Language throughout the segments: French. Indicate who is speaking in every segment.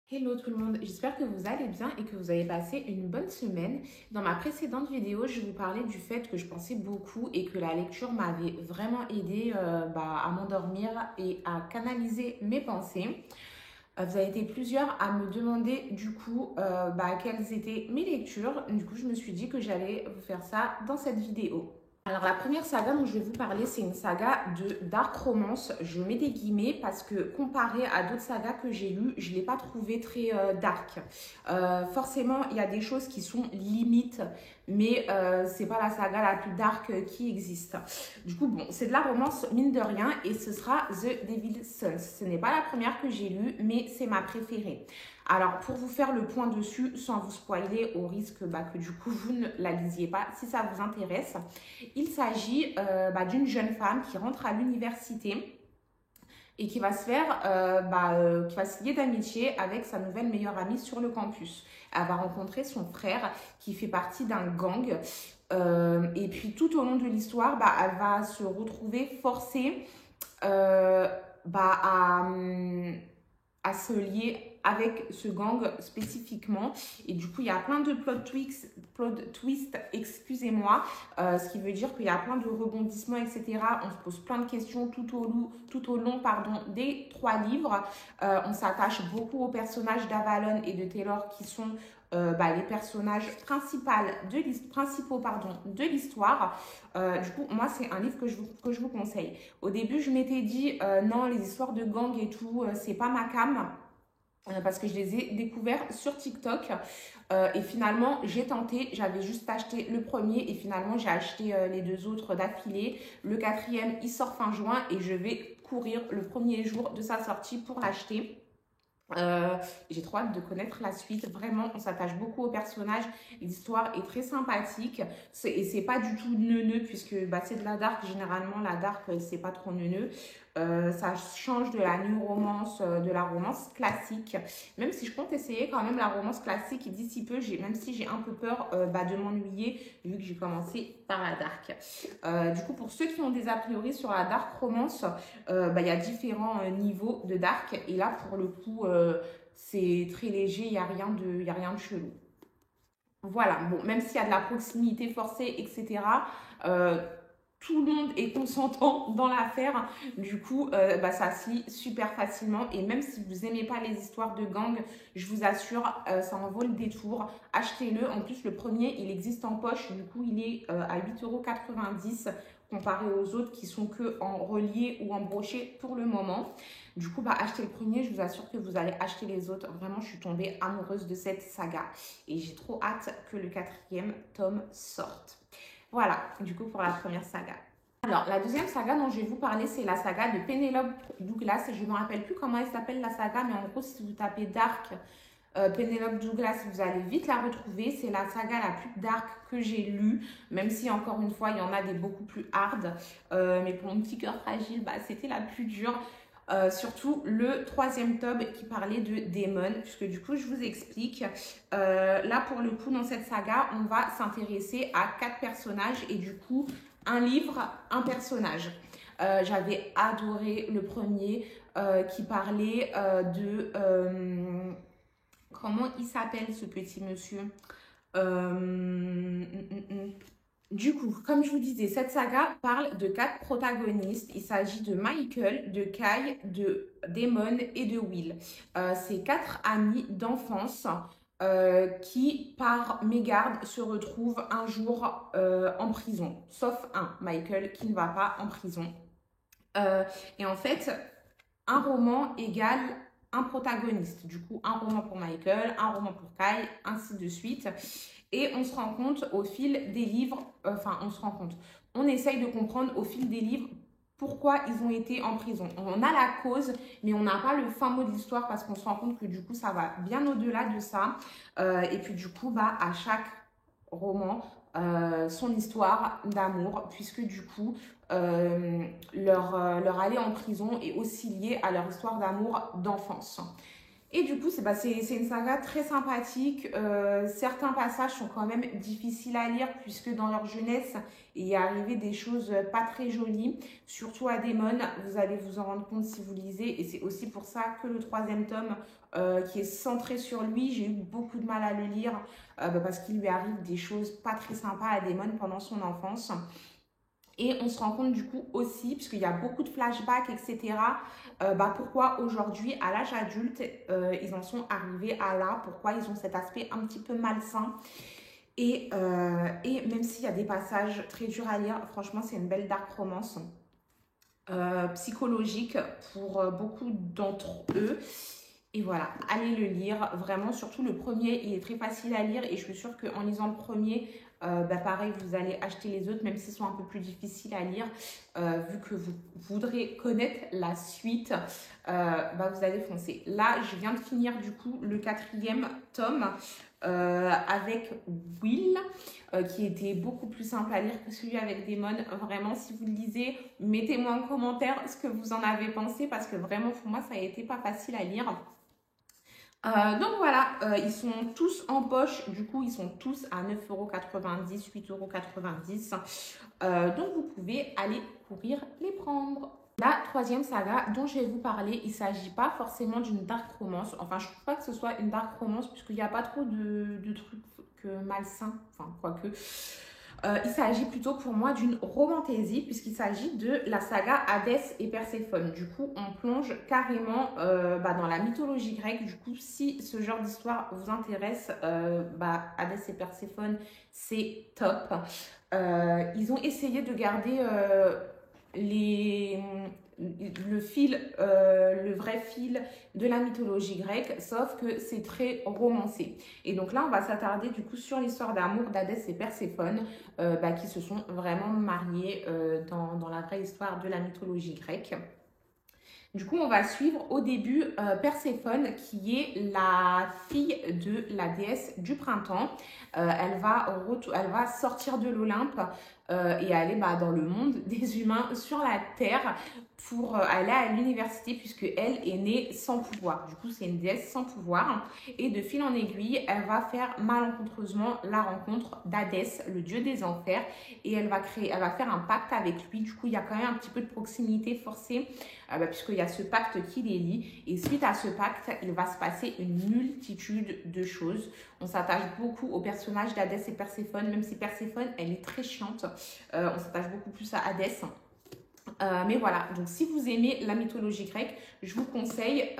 Speaker 1: Hello tout le monde, j'espère que vous allez bien et que vous avez passé une bonne semaine. Dans ma précédente vidéo, je vous parlais du fait que je pensais beaucoup et que la lecture m'avait vraiment aidé à m'endormir et à canaliser mes pensées. Vous avez été plusieurs à me demander du coup quelles étaient mes lectures. Du coup, je me suis dit que j'allais vous faire ça dans cette vidéo. Alors la première saga dont je vais vous parler, c'est une saga de dark romance. Je mets des guillemets parce que comparé à d'autres sagas que j'ai lues, je ne l'ai pas trouvé très dark. Forcément, il y a des choses qui sont limites, mais c'est pas la saga la plus dark qui existe. Du coup, bon, c'est de la romance mine de rien et ce sera The Devil's Sons. Ce n'est pas la première que j'ai lue, mais c'est ma préférée. Alors, pour vous faire le point dessus, sans vous spoiler, au risque que du coup vous ne la lisiez pas, si ça vous intéresse, il s'agit d'une jeune femme qui rentre à l'université et qui va qui va se lier d'amitié avec sa nouvelle meilleure amie sur le campus. Elle va rencontrer son frère qui fait partie d'un gang. Et puis tout au long de l'histoire, elle va se retrouver forcée euh, bah, à, à se lier avec ce gang spécifiquement. Et du coup, il y a plein de plot twists, excusez-moi, ce qui veut dire qu'il y a plein de rebondissements, etc. On se pose plein de questions tout au long des 3 livres. On s'attache beaucoup aux personnages d'Avalon et de Taylor qui sont les personnages principaux de l'histoire. Du coup, moi, c'est un livre que je vous conseille. Au début, je m'étais dit, non, les histoires de gang et tout, c'est pas ma came. Parce que je les ai découverts sur TikTok et finalement j'ai tenté, j'avais juste acheté le premier et finalement j'ai acheté les 2 autres d'affilée. Le 4e il sort fin juin et je vais courir le premier jour de sa sortie pour l'acheter. J'ai trop hâte de connaître la suite. Vraiment, on s'attache beaucoup aux personnages. L'histoire est très sympathique. Et c'est pas du tout neuneux puisque c'est de la dark. Généralement, la dark, c'est pas trop neuneux. Ça change de la new romance, de la romance classique. Même si je compte essayer quand même la romance classique d'ici peu, même si j'ai un peu peur de m'ennuyer vu que j'ai commencé par la dark. Du coup, pour ceux qui ont des a priori sur la dark romance, y a différents niveaux de dark. Et là, pour le coup, c'est très léger, il n'y a rien de chelou. Voilà, bon, même s'il y a de la proximité forcée, etc., euh, tout le monde est consentant dans l'affaire. Du coup, ça se lit super facilement. Et même si vous n'aimez pas les histoires de gang, je vous assure, ça en vaut le détour. Achetez-le. En plus, le premier, il existe en poche. Du coup, il est à 8,90 € comparé aux autres qui sont que en relié ou en brochet pour le moment. Du coup, achetez le premier. Je vous assure que vous allez acheter les autres. Vraiment, je suis tombée amoureuse de cette saga. Et j'ai trop hâte que le 4e tome sorte. Voilà, du coup, pour la première saga. Alors, la deuxième saga dont je vais vous parler, c'est la saga de Penelope Douglas. Je ne me rappelle plus comment elle s'appelle la saga, mais en gros, si vous tapez Dark Penelope Douglas, vous allez vite la retrouver. C'est la saga la plus dark que j'ai lue, même si encore une fois, il y en a des beaucoup plus hard. Mais pour mon petit cœur fragile, c'était la plus dure. Surtout le 3e tome qui parlait de démons, puisque du coup je vous explique. Là pour le coup dans cette saga on va s'intéresser à 4 personnages et du coup un livre, un personnage. J'avais adoré le premier qui parlait comment il s'appelle ce petit monsieur. Du coup, comme je vous disais, cette saga parle de 4 protagonistes. Il s'agit de Michael, de Kai, de Damon et de Will. C'est 4 amis d'enfance qui, par mégarde, se retrouvent un jour en prison. Sauf un, Michael, qui ne va pas en prison. Et en fait, un roman égale un protagoniste. Du coup, un roman pour Michael, un roman pour Kai, ainsi de suite. Et on se rend compte au fil des livres, on essaye de comprendre au fil des livres pourquoi ils ont été en prison. On a la cause, mais on n'a pas le fin mot de l'histoire parce qu'on se rend compte que du coup, ça va bien au-delà de ça. Et puis du coup, à chaque roman, son histoire d'amour, puisque du coup, leur aller en prison est aussi lié à leur histoire d'amour d'enfance. Et du coup, c'est une saga très sympathique. Certains passages sont quand même difficiles à lire puisque dans leur jeunesse, il est arrivé des choses pas très jolies, surtout à Daemon. Vous allez vous en rendre compte si vous lisez. Et c'est aussi pour ça que le troisième tome, qui est centré sur lui, j'ai eu beaucoup de mal à le lire parce qu'il lui arrive des choses pas très sympas à Daemon pendant son enfance. Et on se rend compte du coup aussi, puisqu'il y a beaucoup de flashbacks, etc., pourquoi aujourd'hui, à l'âge adulte, ils en sont arrivés à là, pourquoi ils ont cet aspect un petit peu malsain. Et même s'il y a des passages très durs à lire, franchement, c'est une belle dark romance psychologique pour beaucoup d'entre eux. Et voilà, allez le lire, vraiment, surtout le premier, il est très facile à lire et je suis sûre qu'en lisant le premier, pareil, vous allez acheter les autres, même s'ils sont un peu plus difficiles à lire, vu que vous voudrez connaître la suite, vous allez foncer. Là, je viens de finir du coup le 4e tome avec Will, qui était beaucoup plus simple à lire que celui avec Daemon. Vraiment, si vous le lisez, mettez-moi en commentaire ce que vous en avez pensé, parce que vraiment, pour moi, ça a été pas facile à lire. Donc voilà, ils sont tous en poche, du coup ils sont tous à 9,90 €, 8,90 €. Donc vous pouvez aller courir les prendre. La troisième saga dont je vais vous parler, il ne s'agit pas forcément d'une dark romance. Enfin, je ne trouve pas que ce soit une dark romance puisqu'il n'y a pas trop de trucs malsains, enfin quoique. Il s'agit plutôt pour moi d'une romantaisie puisqu'il s'agit de la saga Hadès et Perséphone. Du coup, on plonge carrément dans la mythologie grecque. Du coup, si ce genre d'histoire vous intéresse, Hadès et Perséphone, c'est top. Ils ont essayé de garder le vrai fil de la mythologie grecque, sauf que c'est très romancé. Et donc là, on va s'attarder du coup sur l'histoire d'amour d'Hadès et Perséphone, qui se sont vraiment mariés dans la vraie histoire de la mythologie grecque. Du coup, on va suivre au début Perséphone, qui est la fille de la déesse du printemps. Elle va sortir de l'Olympe et aller dans le monde des humains sur la Terre pour aller à l'université, puisque elle est née sans pouvoir. Du coup, c'est une déesse sans pouvoir. Et de fil en aiguille, elle va faire malencontreusement la rencontre d'Hadès, le dieu des enfers. Et elle va faire un pacte avec lui. Du coup, il y a quand même un petit peu de proximité forcée, puisqu'il y a ce pacte qui les lie. Et suite à ce pacte, il va se passer une multitude de choses. On s'attache beaucoup au personnage d'Hadès et Perséphone, même si Perséphone, elle est très chiante. On s'attache beaucoup plus à Hadès. Mais voilà, donc si vous aimez la mythologie grecque, je vous conseille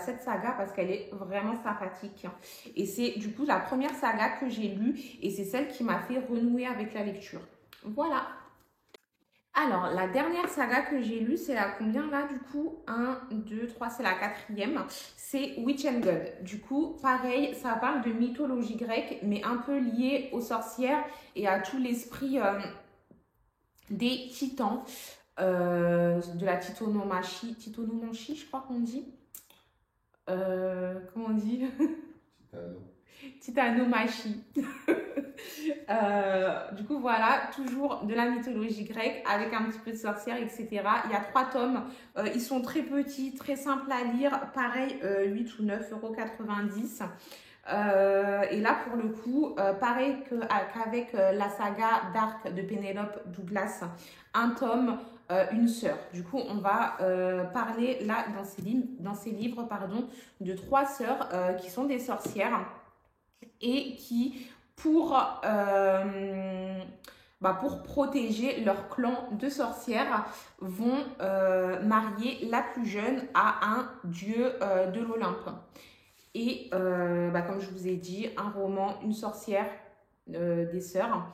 Speaker 1: cette saga parce qu'elle est vraiment sympathique. Et c'est du coup la première saga que j'ai lue et c'est celle qui m'a fait renouer avec la lecture. Voilà. Alors, la dernière saga que j'ai lue, c'est la combien là du coup? 1, 2, 3, c'est la 4e. C'est Witch and God. Du coup, pareil, ça parle de mythologie grecque, mais un peu liée aux sorcières et à tout l'esprit des titans, de la titanomachie, je crois qu'on dit. Comment on dit? Titanomachie. Du coup, voilà, toujours de la mythologie grecque avec un petit peu de sorcières, etc. Il y a 3 tomes. Ils sont très petits, très simples à lire. Pareil, 8 ou 9,90 €. Et là, pour le coup, pareil qu'avec la saga Dark de Penelope Douglas, un tome, une sœur. Du coup, on va parler là, dans ces livres, de 3 sœurs qui sont des sorcières et qui, pour protéger leur clan de sorcières, vont marier la plus jeune à un dieu de l'Olympe. Et comme je vous ai dit, un roman, une sorcière, des sœurs.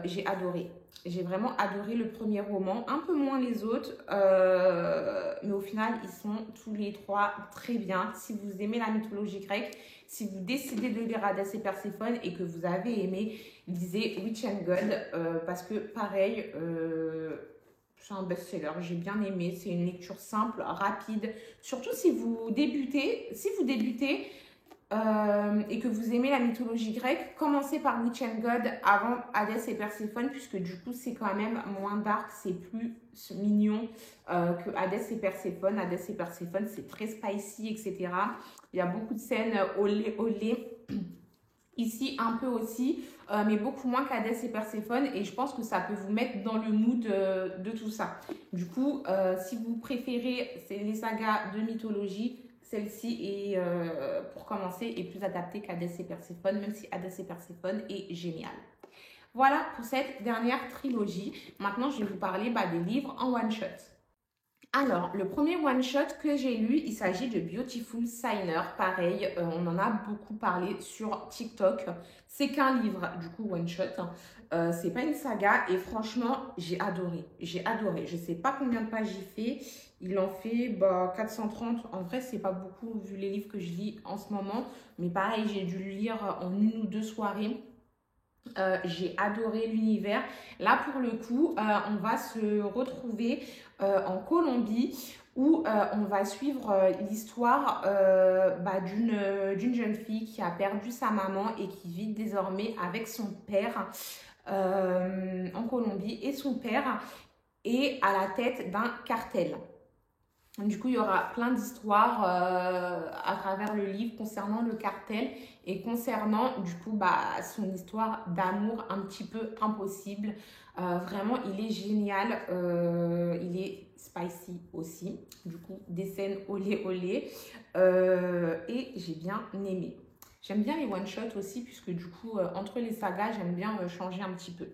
Speaker 1: J'ai adoré. J'ai vraiment adoré le premier roman, un peu moins les autres, mais au final, ils sont tous les 3 très bien. Si vous aimez la mythologie grecque, si vous décidez de lire Hadès et Perséphone et que vous avez aimé, lisez Witch and God, parce que pareil, c'est un best-seller, j'ai bien aimé. C'est une lecture simple, rapide, surtout si vous débutez. Et que vous aimez la mythologie grecque, commencez par Witch and God avant Hadès et Perséphone, puisque du coup c'est quand même moins dark, c'est plus mignon que Hadès et Perséphone. Hadès et Perséphone, c'est très spicy, etc. Il y a beaucoup de scènes olé olé. Ici, un peu aussi, mais beaucoup moins qu'Hadès et Perséphone. Et je pense que ça peut vous mettre dans le mood de tout ça. Du coup, si vous préférez les sagas de mythologie, celle-ci est, pour commencer, est plus adaptée qu'Hadès et Perséphone, même si Hadès et Perséphone est génial. Voilà pour cette dernière trilogie. Maintenant, je vais vous parler des livres en one-shot. Alors, le premier one-shot que j'ai lu, il s'agit de Beautiful Signer. Pareil, on en a beaucoup parlé sur TikTok. C'est qu'un livre, du coup, one-shot. C'est pas une saga et franchement, j'ai adoré. J'ai adoré. Je sais pas combien de pages il fait. Il en fait 430. En vrai, c'est pas beaucoup vu les livres que je lis en ce moment. Mais pareil, j'ai dû le lire en 1 ou 2 soirées. J'ai adoré l'univers. Là, pour le coup, on va se retrouver en Colombie où on va suivre l'histoire d'une jeune fille qui a perdu sa maman et qui vit désormais avec son père en Colombie. Et son père est à la tête d'un cartel. Du coup, il y aura plein d'histoires à travers le livre concernant le cartel et concernant, du coup, son histoire d'amour un petit peu impossible. Vraiment, il est génial. Il est spicy aussi. Du coup, des scènes olé olé. Et j'ai bien aimé. J'aime bien les one-shots aussi, puisque du coup, entre les sagas, j'aime bien changer un petit peu.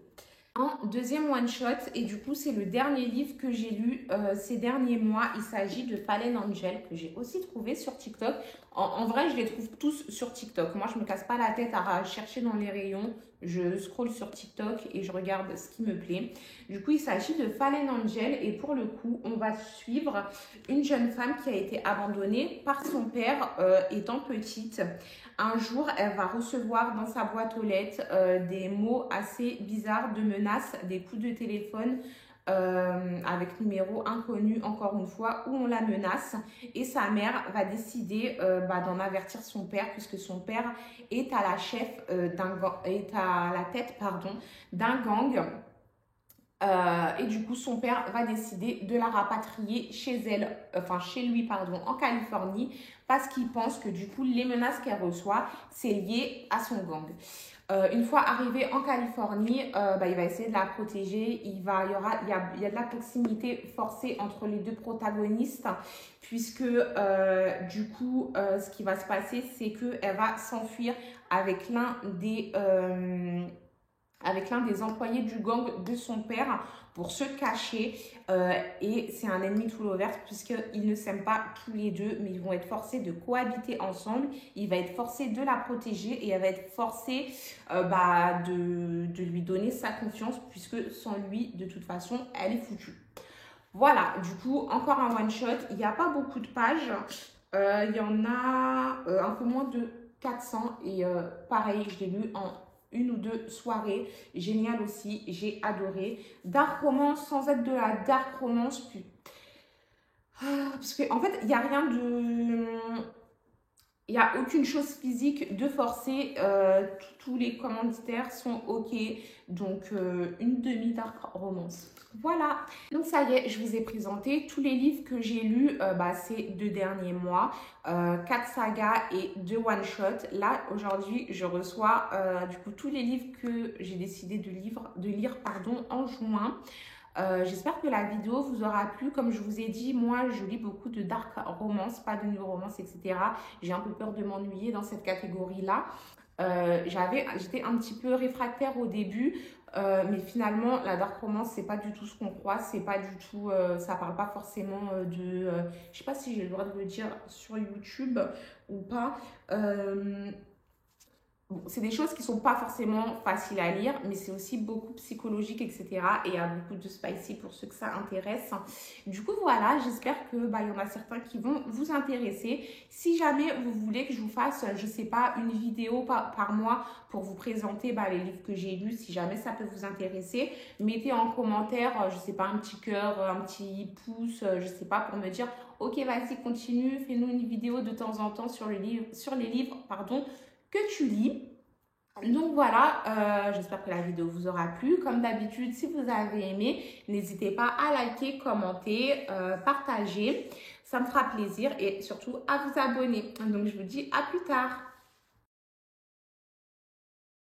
Speaker 1: En deuxième one-shot, et du coup c'est le dernier livre que j'ai lu ces derniers mois, il s'agit de Fallen Angel que j'ai aussi trouvé sur TikTok. En vrai, je les trouve tous sur TikTok. Moi, je me casse pas la tête à chercher dans les rayons. Je scrolle sur TikTok et je regarde ce qui me plaît. Du coup, il s'agit de Fallen Angel et pour le coup, on va suivre une jeune femme qui a été abandonnée par son père étant petite. Un jour, elle va recevoir dans sa boîte aux lettres des mots assez bizarres de menaces, des coups de téléphone avec numéro inconnu, encore une fois, où on la menace. Et sa mère va décider d'en avertir son père, puisque son père est à la tête d'un gang. Et du coup, son père va décider de la rapatrier chez lui, en Californie, parce qu'il pense que du coup, les menaces qu'elle reçoit, c'est lié à son gang. Une fois arrivé en Californie, il va essayer de la protéger. Il y a de la proximité forcée entre les deux protagonistes, puisque du coup, ce qui va se passer, c'est qu'elle va s'enfuir avec l'un des employés du gang de son père pour se cacher et c'est un ennemi tout l'ouvert puisqu'ils ne s'aiment pas tous les deux mais ils vont être forcés de cohabiter ensemble. Il va être forcé de la protéger et elle va être forcée de lui donner sa confiance puisque sans lui de toute façon elle est foutue. Voilà, du coup encore un one shot, il n'y a pas beaucoup de pages, il y en a un peu moins de 400 et pareil je l'ai lu en 1 ou 2 soirées. Génial aussi, j'ai adoré. Dark romance sans être de la dark romance. Parce qu'en fait, il n'y a rien de... Il n'y a aucune chose physique de forcée. Tous les commanditaires sont OK. Donc, une demi-dark romance. Voilà. Donc, ça y est, je vous ai présenté tous les livres que j'ai lus ces 2 derniers mois. 4 sagas et 2 one-shots. Là, aujourd'hui, je reçois du coup tous les livres que j'ai décidé de lire en juin. J'espère que la vidéo vous aura plu. Comme je vous ai dit, moi je lis beaucoup de dark romance, pas de new romance, etc. J'ai un peu peur de m'ennuyer dans cette catégorie-là. J'étais un petit peu réfractaire au début, mais finalement la dark romance c'est pas du tout ce qu'on croit, c'est pas du tout, ça parle pas forcément je sais pas si j'ai le droit de le dire sur YouTube ou pas. Bon, c'est des choses qui sont pas forcément faciles à lire, mais c'est aussi beaucoup psychologique, etc. Et il y a beaucoup de spicy pour ceux que ça intéresse. Du coup, voilà, j'espère que il y en a certains qui vont vous intéresser. Si jamais vous voulez que je vous fasse, je sais pas, une vidéo par mois pour vous présenter les livres que j'ai lus, si jamais ça peut vous intéresser, mettez en commentaire, je sais pas, un petit cœur, un petit pouce, je sais pas, pour me dire, ok, vas-y, continue, fais-nous une vidéo de temps en temps sur les livres, que tu lis. Donc voilà, j'espère que la vidéo vous aura plu. Comme d'habitude, si vous avez aimé, n'hésitez pas à liker, commenter, partager. Ça me fera plaisir et surtout à vous abonner. Donc je vous dis à plus tard.